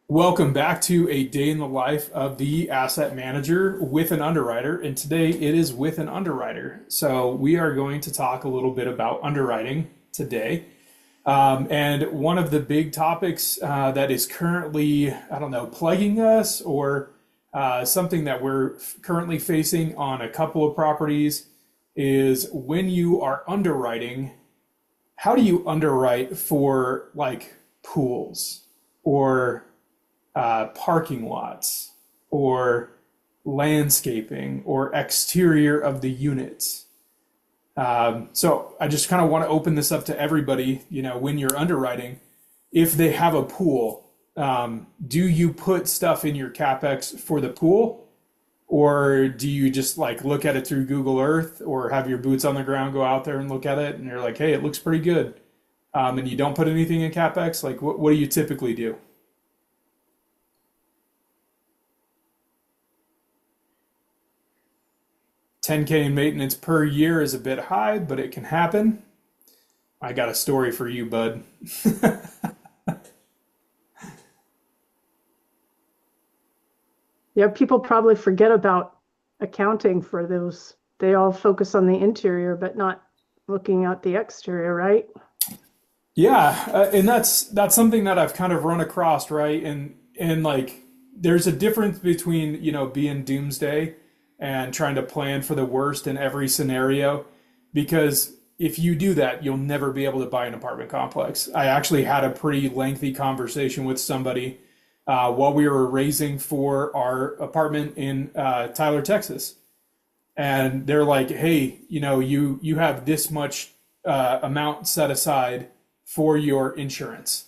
Welcome back to a day in the life of the asset manager with an underwriter. And today it is with an underwriter. So we are going to talk a little bit about underwriting today. And one of the big topics that is currently, I don't know, plaguing us or something that we're currently facing on a couple of properties is when you are underwriting, how do you underwrite for like pools or parking lots or landscaping or exterior of the units. So I just kind of want to open this up to everybody. When you're underwriting, if they have a pool, do you put stuff in your CapEx for the pool? Or do you just like look at it through Google Earth or have your boots on the ground, go out there and look at it and you're like, hey, it looks pretty good. And you don't put anything in CapEx? Like what do you typically do? 10K in maintenance per year is a bit high, but it can happen. I got a story for you, bud. Yeah, people probably forget about accounting for those. They all focus on the interior, but not looking at the exterior, right? Yeah, and that's something that I've kind of run across, right? And like there's a difference between, being doomsday and trying to plan for the worst in every scenario because if you do that, you'll never be able to buy an apartment complex. I actually had a pretty lengthy conversation with somebody while we were raising for our apartment in Tyler, Texas. And they're like, "Hey, you have this much amount set aside for your insurance,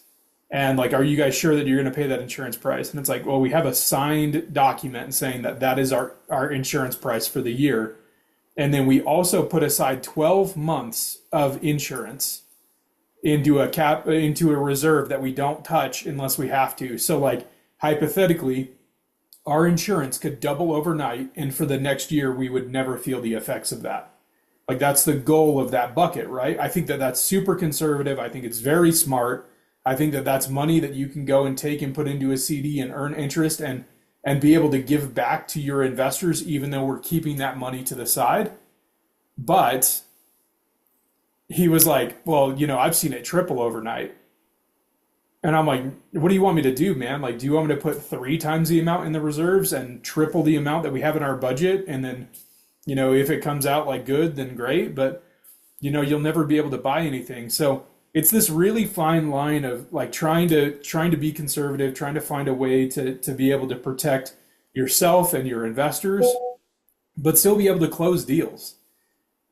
and like, are you guys sure that you're going to pay that insurance price?" And it's like, "Well, we have a signed document saying that that is our insurance price for the year, and then we also put aside 12 months of insurance into a reserve that we don't touch unless we have to." So like hypothetically, our insurance could double overnight, and for the next year, we would never feel the effects of that. Like that's the goal of that bucket, right? I think that that's super conservative. I think it's very smart. I think that that's money that you can go and take and put into a CD and earn interest and be able to give back to your investors, even though we're keeping that money to the side. But he was like, "Well, I've seen it triple overnight." And I'm like, "What do you want me to do, man? Like, do you want me to put three times the amount in the reserves and triple the amount that we have in our budget? And then, if it comes out like good, then great. But, you'll never be able to buy anything." So it's this really fine line of like trying to be conservative, trying to find a way to be able to protect yourself and your investors, but still be able to close deals.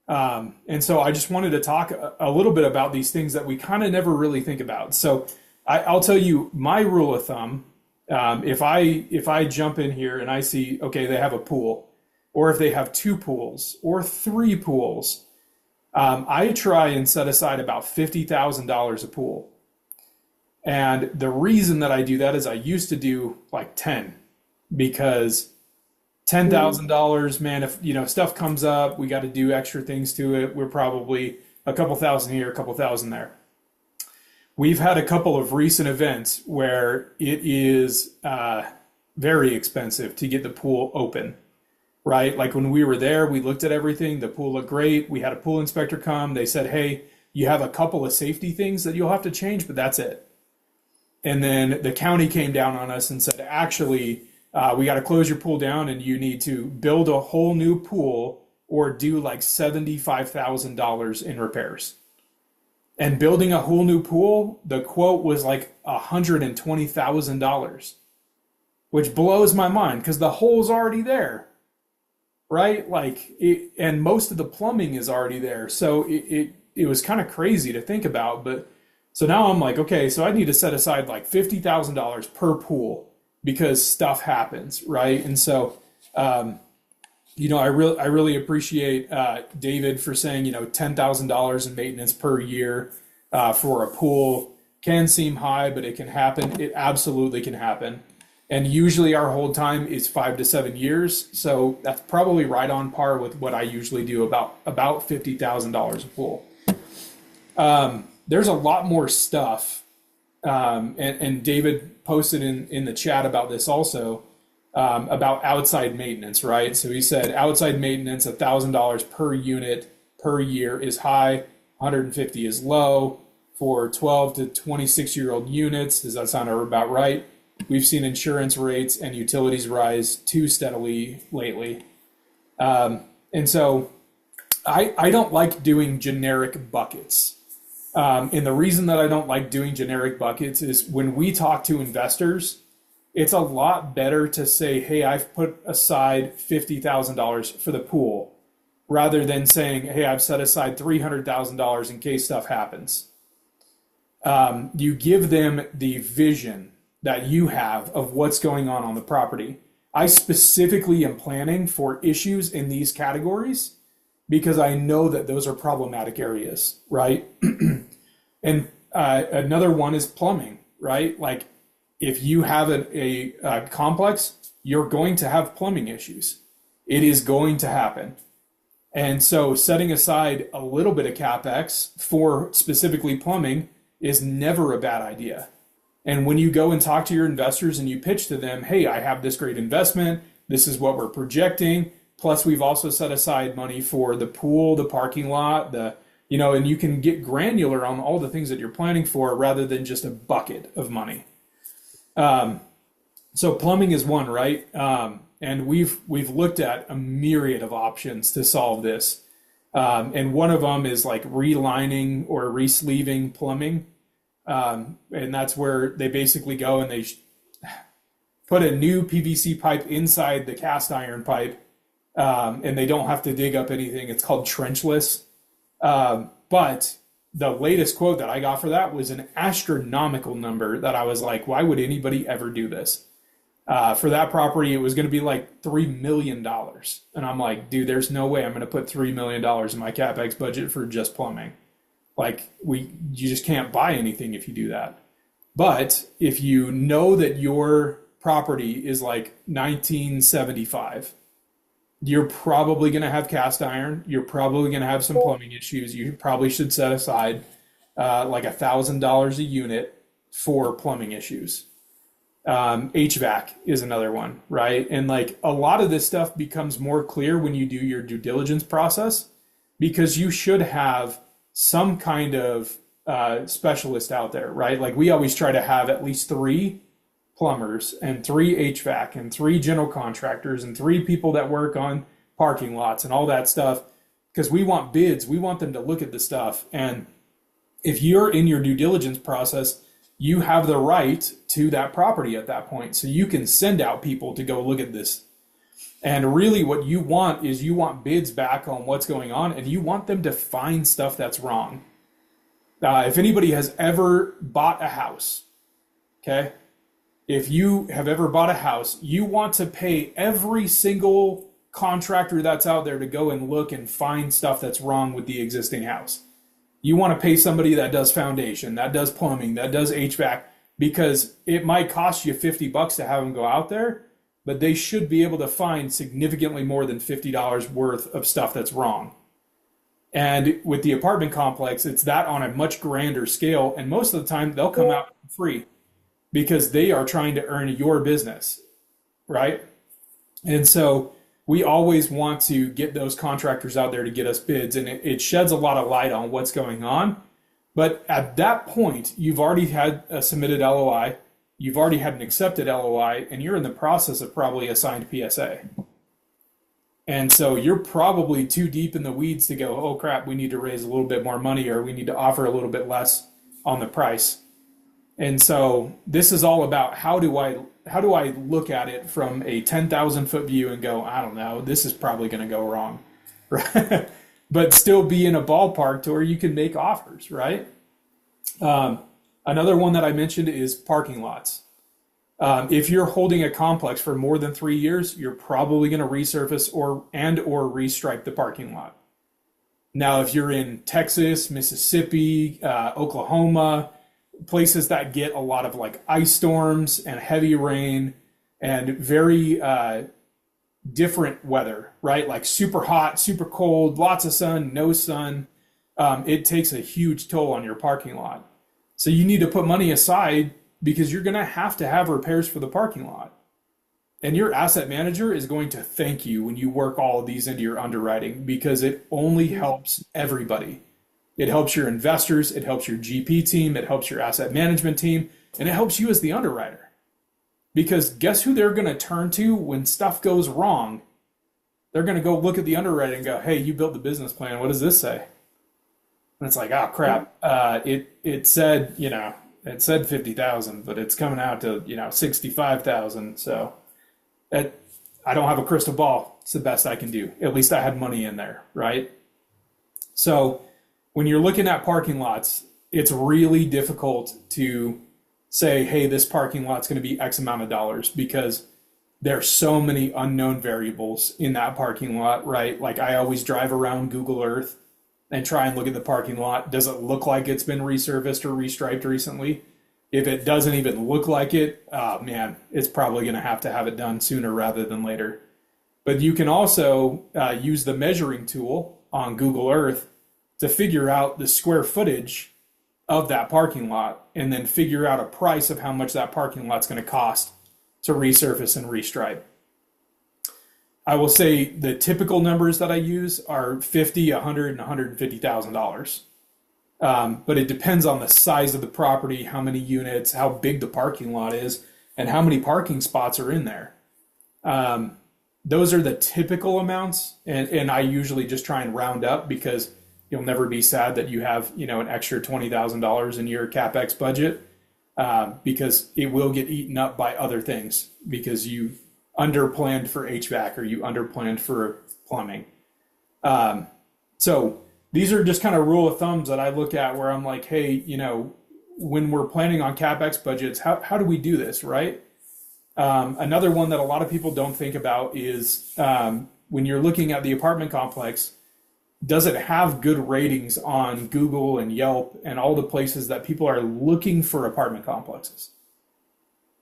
And so I just wanted to talk a little bit about these things that we kind of never really think about. So I'll tell you my rule of thumb. If I jump in here and I see, okay, they have a pool, or if they have two pools or three pools, I try and set aside about $50,000 a pool. And the reason that I do that is I used to do like 10 because Mm. $10,000, man, if stuff comes up, we got to do extra things to it. We're probably a couple thousand here, a couple thousand there. We've had a couple of recent events where it is very expensive to get the pool open, right? Like when we were there, we looked at everything. The pool looked great. We had a pool inspector come. They said, "Hey, you have a couple of safety things that you'll have to change, but that's it." And then the county came down on us and said, "Actually, we got to close your pool down and you need to build a whole new pool or do like $75,000 in repairs." And building a whole new pool, the quote was like $120,000, which blows my mind because the hole's already there, right? And most of the plumbing is already there. So it was kind of crazy to think about. But so now I'm like, okay, so I need to set aside like $50,000 per pool because stuff happens, right? And so, I really appreciate David for saying, $10,000 in maintenance per year for a pool can seem high, but it can happen. It absolutely can happen. And usually our hold time is 5 to 7 years, so that's probably right on par with what I usually do, about $50,000 a pool. There's a lot more stuff and David posted in the chat about this also, about outside maintenance, right? So he said outside maintenance, $1,000 per unit per year is high, 150 is low. For 12 to 26-year-old units, does that sound about right? We've seen insurance rates and utilities rise too steadily lately. And so I don't like doing generic buckets. And the reason that I don't like doing generic buckets is when we talk to investors, it's a lot better to say, hey, I've put aside $50,000 for the pool, rather than saying, hey, I've set aside $300,000 in case stuff happens. You give them the vision that you have of what's going on the property. I specifically am planning for issues in these categories because I know that those are problematic areas, right? And another one is plumbing, right? Like if you have a complex, you're going to have plumbing issues. It is going to happen. And so setting aside a little bit of CapEx for specifically plumbing is never a bad idea. And when you go and talk to your investors and you pitch to them, hey, I have this great investment, this is what we're projecting, plus we've also set aside money for the pool, the parking lot, and you can get granular on all the things that you're planning for rather than just a bucket of money. So plumbing is one, right? And we've looked at a myriad of options to solve this. And one of them is like relining or resleeving plumbing. And that's where they basically go and they put a new PVC pipe inside the cast iron pipe, and they don't have to dig up anything. It's called trenchless. But the latest quote that I got for that was an astronomical number that I was like, why would anybody ever do this? For that property, it was going to be like $3 million. And I'm like, dude, there's no way I'm going to put $3 million in my CapEx budget for just plumbing. Like you just can't buy anything if you do that. But if you know that your property is like 1975, you're probably going to have cast iron. You're probably going to have some plumbing issues. You probably should set aside like $1,000 a unit for plumbing issues. HVAC is another one, right? And like a lot of this stuff becomes more clear when you do your due diligence process, because you should have some kind of specialist out there, right? Like we always try to have at least 3 plumbers and 3 HVAC and 3 general contractors and 3 people that work on parking lots and all that stuff, because we want bids. We want them to look at the stuff. And if you're in your due diligence process, you have the right to that property at that point. So you can send out people to go look at this. And really what you want is you want bids back on what's going on, and you want them to find stuff that's wrong. If anybody has ever bought a house, okay? If you have ever bought a house, you want to pay every single contractor that's out there to go and look and find stuff that's wrong with the existing house. You want to pay somebody that does foundation, that does plumbing, that does HVAC, because it might cost you $50 to have them go out there, but they should be able to find significantly more than $50 worth of stuff that's wrong. And with the apartment complex, it's that on a much grander scale. And most of the time they'll come out free because they are trying to earn your business, right? And so we always want to get those contractors out there to get us bids, and it sheds a lot of light on what's going on. But at that point, you've already had a submitted LOI, you've already had an accepted LOI, and you're in the process of probably a signed PSA. And so you're probably too deep in the weeds to go, oh crap, we need to raise a little bit more money, or we need to offer a little bit less on the price. And so this is all about how do I look at it from a 10,000 foot view and go, I don't know, this is probably going to go wrong, right? But still be in a ballpark to where you can make offers, right? Another one that I mentioned is parking lots. If you're holding a complex for more than 3 years, you're probably going to resurface or restripe the parking lot. Now, if you're in Texas, Mississippi, Oklahoma, places that get a lot of like ice storms and heavy rain and very different weather, right? Like super hot, super cold, lots of sun, no sun. It takes a huge toll on your parking lot. So you need to put money aside because you're going to have repairs for the parking lot. And your asset manager is going to thank you when you work all of these into your underwriting because it only helps everybody. It helps your investors, it helps your GP team, it helps your asset management team, and it helps you as the underwriter. Because guess who they're going to turn to when stuff goes wrong? They're going to go look at the underwriting and go, hey, you built the business plan. What does this say? And it's like, oh, crap. It said, it said 50,000, but it's coming out to, 65,000. So I don't have a crystal ball. It's the best I can do. At least I had money in there, right? So when you're looking at parking lots, it's really difficult to say, hey, this parking lot's going to be X amount of dollars because there's so many unknown variables in that parking lot, right? Like I always drive around Google Earth and try and look at the parking lot. Does it look like it's been resurfaced or restriped recently? If it doesn't even look like it, oh man, it's probably going to have it done sooner rather than later. But you can also use the measuring tool on Google Earth to figure out the square footage of that parking lot and then figure out a price of how much that parking lot's going to cost to resurface and restripe. I will say the typical numbers that I use are $50, $100, and $150,000. But it depends on the size of the property, how many units, how big the parking lot is, and how many parking spots are in there. Those are the typical amounts, and I usually just try and round up because you'll never be sad that you have an extra $20,000 in your CapEx budget because it will get eaten up by other things because you underplanned for HVAC or you underplanned for plumbing. So these are just kind of rule of thumbs that I look at where I'm like, hey, when we're planning on CapEx budgets, how do we do this, right? Another one that a lot of people don't think about is when you're looking at the apartment complex, does it have good ratings on Google and Yelp and all the places that people are looking for apartment complexes?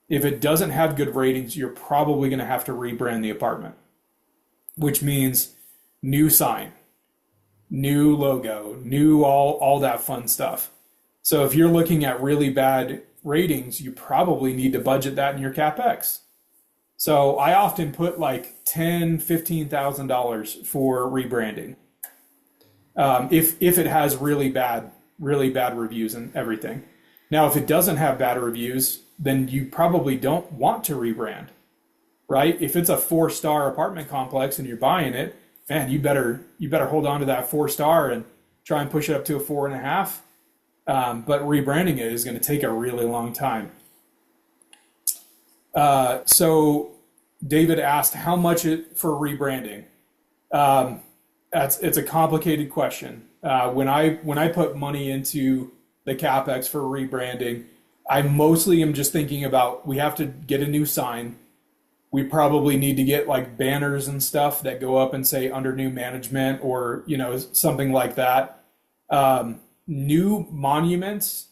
If it doesn't have good ratings, you're probably going to have to rebrand the apartment, which means new sign, new logo, new all that fun stuff. So if you're looking at really bad ratings, you probably need to budget that in your CapEx. So I often put like $10,000, $15,000 for rebranding. If it has really bad reviews and everything. Now, if it doesn't have bad reviews, then you probably don't want to rebrand, right? If it's a 4-star apartment complex and you're buying it, man, you better hold on to that 4-star and try and push it up to a 4.5. But rebranding it is going to take a really long time. So David asked how much for rebranding. It's a complicated question. When I put money into the CapEx for rebranding, I mostly am just thinking about we have to get a new sign. We probably need to get like banners and stuff that go up and say under new management or something like that. New monuments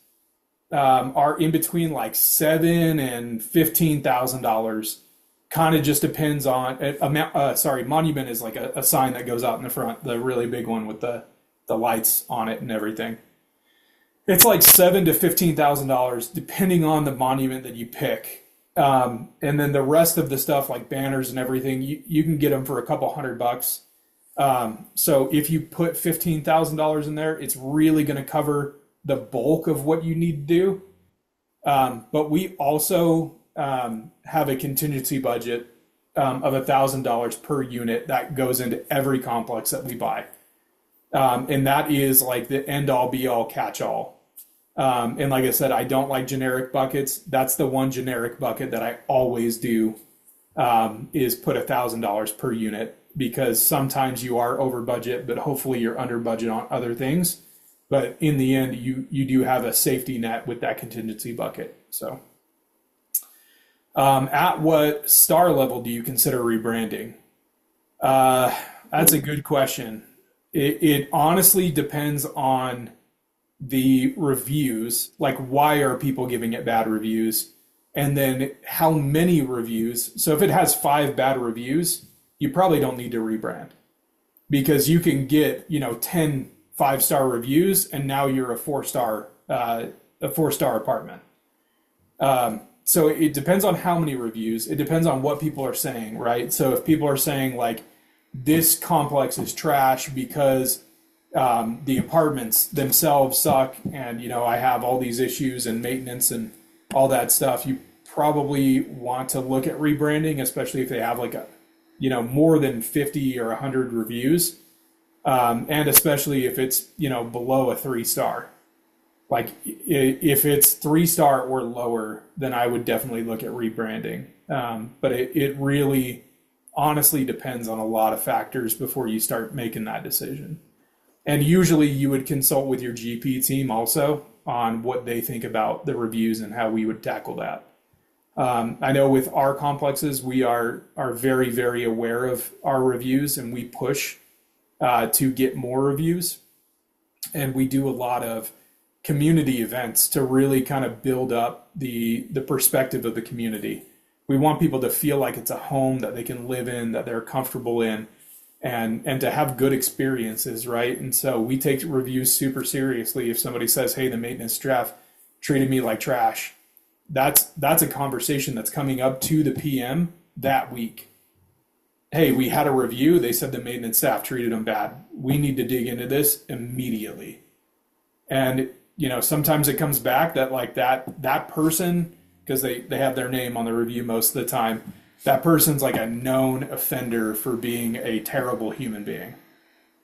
are in between like $7,000 and $15,000. Kind of just depends on monument is like a sign that goes out in the front, the really big one with the lights on it and everything. It's like $7,000 to $15,000 depending on the monument that you pick. And then the rest of the stuff like banners and everything, you can get them for a couple $100. So if you put $15,000 in there, it's really going to cover the bulk of what you need to do. But we also have a contingency budget of $1,000 per unit that goes into every complex that we buy. And that is like the end all be all catch all. And like I said, I don't like generic buckets. That's the one generic bucket that I always do is put $1,000 per unit because sometimes you are over budget, but hopefully you're under budget on other things. But in the end, you do have a safety net with that contingency bucket. So at what star level do you consider rebranding? That's a good question. It honestly depends on the reviews, like why are people giving it bad reviews, and then how many reviews. So if it has 5 bad reviews, you probably don't need to rebrand because you can get 10 5-star reviews and now you're a 4-star a 4-star apartment. So it depends on how many reviews. It depends on what people are saying, right? So if people are saying like this complex is trash because the apartments themselves suck, and I have all these issues and maintenance and all that stuff, you probably want to look at rebranding, especially if they have like more than 50 or 100 reviews, and especially if it's below a 3-star. Like if it's 3-star or lower, then I would definitely look at rebranding. But it really honestly depends on a lot of factors before you start making that decision. And usually you would consult with your GP team also on what they think about the reviews and how we would tackle that. I know with our complexes, we are very, very aware of our reviews, and we push to get more reviews. And we do a lot of community events to really kind of build up the perspective of the community. We want people to feel like it's a home that they can live in, that they're comfortable in, and to have good experiences, right? And so we take reviews super seriously. If somebody says, hey, the maintenance staff treated me like trash, that's a conversation that's coming up to the PM that week. Hey, we had a review. They said the maintenance staff treated them bad. We need to dig into this immediately. And sometimes it comes back that like that person, because they have their name on the review most of the time, that person's like a known offender for being a terrible human being.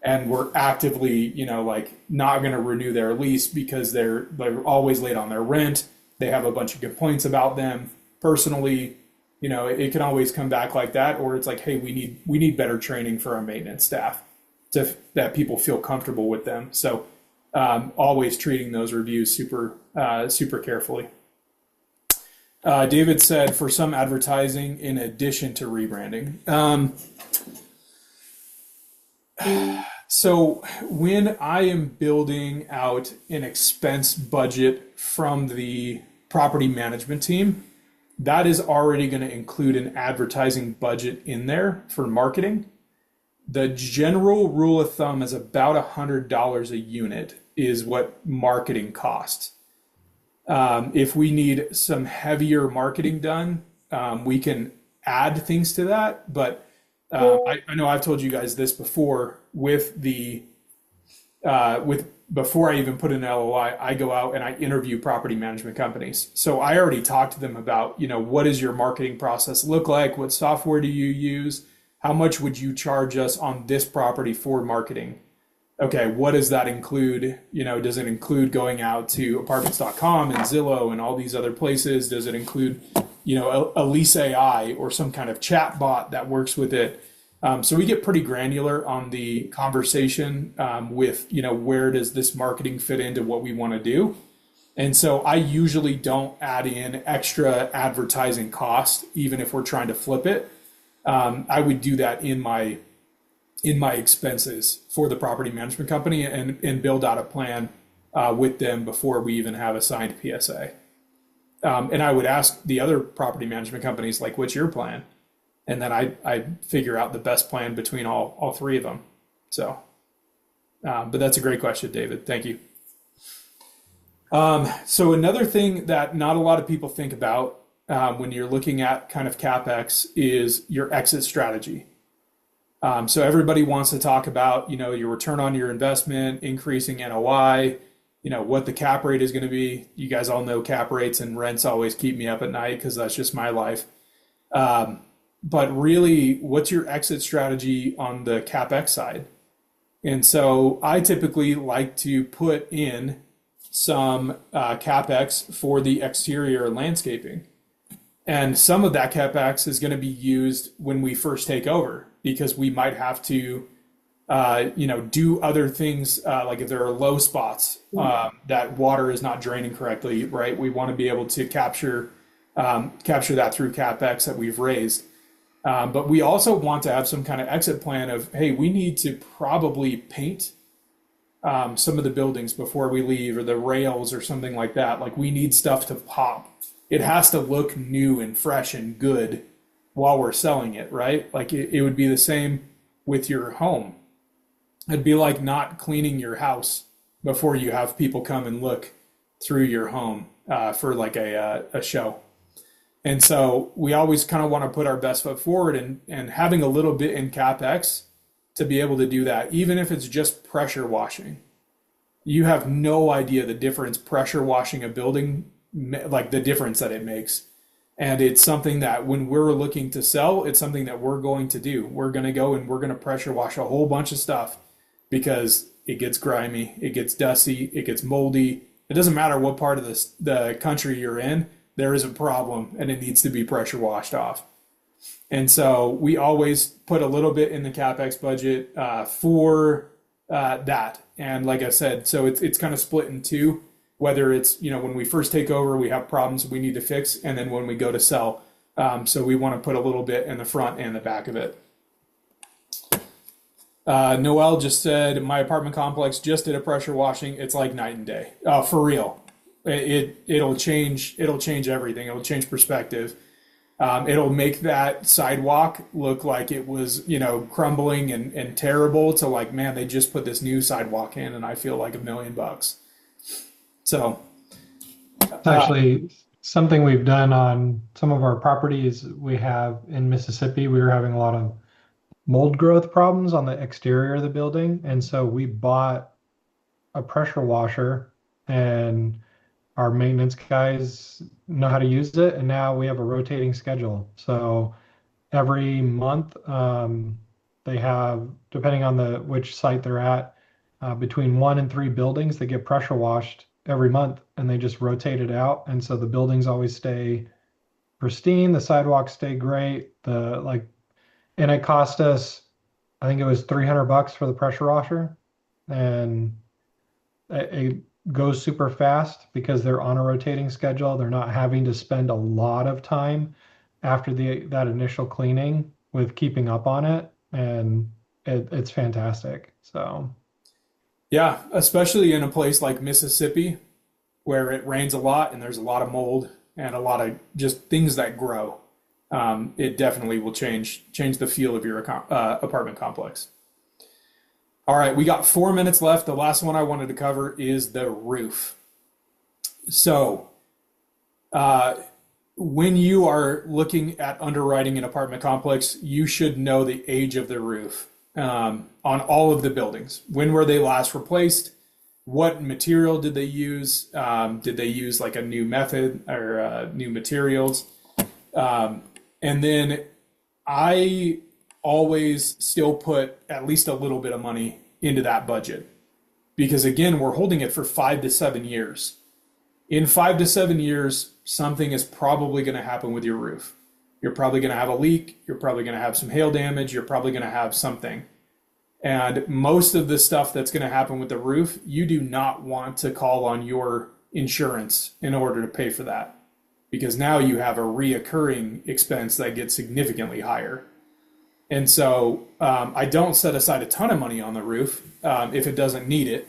And we're actively, like not going to renew their lease because they're always late on their rent. They have a bunch of complaints about them personally. It can always come back like that. Or it's like, hey, we need better training for our maintenance staff that people feel comfortable with them. So always treating those reviews super carefully. David said for some advertising in addition to rebranding. So when I am building out an expense budget from the property management team, that is already going to include an advertising budget in there for marketing. The general rule of thumb is about $100 a unit is what marketing costs. If we need some heavier marketing done, we can add things to that. But I know I've told you guys this before before I even put in an LOI, I go out and I interview property management companies. So I already talked to them about, what does your marketing process look like? What software do you use? How much would you charge us on this property for marketing? Okay, what does that include? Does it include going out to apartments.com and Zillow and all these other places? Does it include, a lease AI or some kind of chat bot that works with it? So we get pretty granular on the conversation with, where does this marketing fit into what we want to do? And so I usually don't add in extra advertising cost, even if we're trying to flip it. I would do that in my expenses for the property management company and build out a plan with them before we even have a signed PSA. And I would ask the other property management companies, like, what's your plan? And then I figure out the best plan between all three of them. So, but that's a great question, David. Thank you. So another thing that not a lot of people think about when you're looking at kind of CapEx is your exit strategy. So everybody wants to talk about, your return on your investment, increasing NOI, what the cap rate is going to be. You guys all know cap rates and rents always keep me up at night because that's just my life. But really, what's your exit strategy on the CapEx side? And so I typically like to put in some CapEx for the exterior landscaping. And some of that CapEx is going to be used when we first take over, because we might have to, do other things, like if there are low spots that water is not draining correctly, right? We want to be able to capture that through CapEx that we've raised. But we also want to have some kind of exit plan of, hey, we need to probably paint some of the buildings before we leave, or the rails or something like that. Like, we need stuff to pop. It has to look new and fresh and good while we're selling it, right? Like it would be the same with your home. It'd be like not cleaning your house before you have people come and look through your home for like a show. And so we always kind of want to put our best foot forward, and having a little bit in CapEx to be able to do that, even if it's just pressure washing. You have no idea the difference pressure washing a building, like the difference that it makes. And it's something that when we're looking to sell, it's something that we're going to do. We're going to go and we're going to pressure wash a whole bunch of stuff because it gets grimy, it gets dusty, it gets moldy. It doesn't matter what part of the country you're in, there is a problem and it needs to be pressure washed off. And so we always put a little bit in the CapEx budget for that. And like I said, so it's kind of split in two, whether it's, when we first take over, we have problems we need to fix. And then when we go to sell, so we want to put a little bit in the front and the back of it. Noel just said, my apartment complex just did a pressure washing. It's like night and day. For real. It'll change everything. It'll change perspective. It'll make that sidewalk look like it was, crumbling and terrible to like, man, they just put this new sidewalk in and I feel like $1 million. So it's actually something we've done on some of our properties we have in Mississippi. We were having a lot of mold growth problems on the exterior of the building. And so we bought a pressure washer, and our maintenance guys know how to use it. And now we have a rotating schedule. So every month, they have, depending on which site they're at, between 1 and 3 buildings that get pressure washed every month, and they just rotate it out. And so the buildings always stay pristine, the sidewalks stay great, and it cost us, I think it was $300 for the pressure washer, and it goes super fast because they're on a rotating schedule. They're not having to spend a lot of time after that initial cleaning with keeping up on it, and it's fantastic. So yeah, especially in a place like Mississippi where it rains a lot and there's a lot of mold and a lot of just things that grow. It definitely will change the feel of your apartment complex. All right, we got 4 minutes left. The last one I wanted to cover is the roof. So when you are looking at underwriting an apartment complex, you should know the age of the roof on all of the buildings. When were they last replaced? What material did they use? Did they use like a new method or new materials? And then I always still put at least a little bit of money into that budget, because again, we're holding it for 5 to 7 years. In 5 to 7 years, something is probably going to happen with your roof. You're probably going to have a leak. You're probably going to have some hail damage. You're probably going to have something. And most of the stuff that's going to happen with the roof, you do not want to call on your insurance in order to pay for that, because now you have a reoccurring expense that gets significantly higher. And so I don't set aside a ton of money on the roof if it doesn't need it,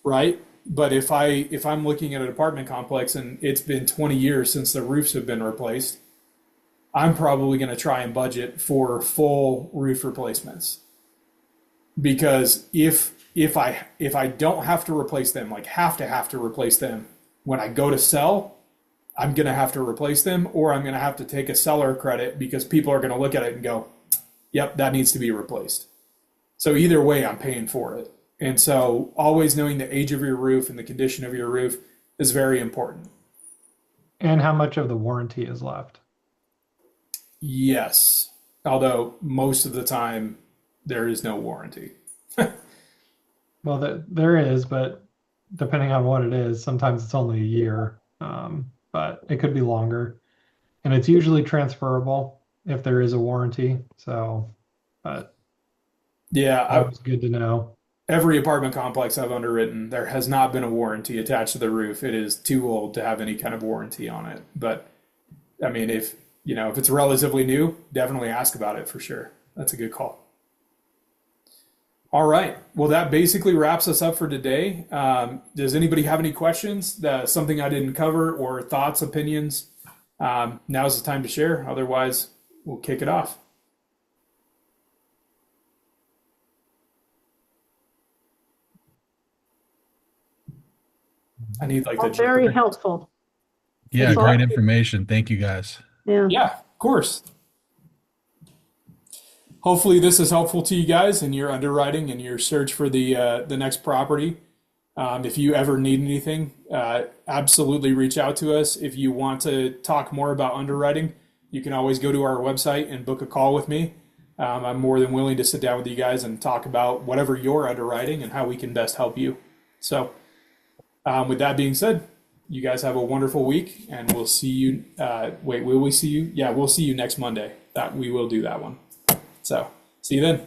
right? But if I'm looking at an apartment complex and it's been 20 years since the roofs have been replaced, I'm probably going to try and budget for full roof replacements. Because if I don't have to replace them, like have to replace them when I go to sell, I'm going to have to replace them, or I'm going to have to take a seller credit because people are going to look at it and go, yep, that needs to be replaced. So either way, I'm paying for it. And so always knowing the age of your roof and the condition of your roof is very important. And how much of the warranty is left? Yes. Although most of the time there is no warranty. Well, there is, but depending on what it is, sometimes it's only a year, but it could be longer. And it's usually transferable if there is a warranty. So, but yeah, that was good to know. Every apartment complex I've underwritten, there has not been a warranty attached to the roof. It is too old to have any kind of warranty on it. But I mean, if it's relatively new, definitely ask about it for sure. That's a good call. All right. Well, that basically wraps us up for today. Does anybody have any questions? Something I didn't cover, or thoughts, opinions? Now's the time to share. Otherwise, we'll kick it off. I need like All the very Joker. helpful. Yeah, It's all- great information. Thank you guys. Yeah. Yeah, of course. Hopefully this is helpful to you guys in your underwriting and your search for the next property. If you ever need anything, absolutely reach out to us. If you want to talk more about underwriting, you can always go to our website and book a call with me. I'm more than willing to sit down with you guys and talk about whatever you're underwriting and how we can best help you. So, with that being said, you guys have a wonderful week, and we'll see you. Will we see you? Yeah, we'll see you next Monday. That we will do that one. So, see you then.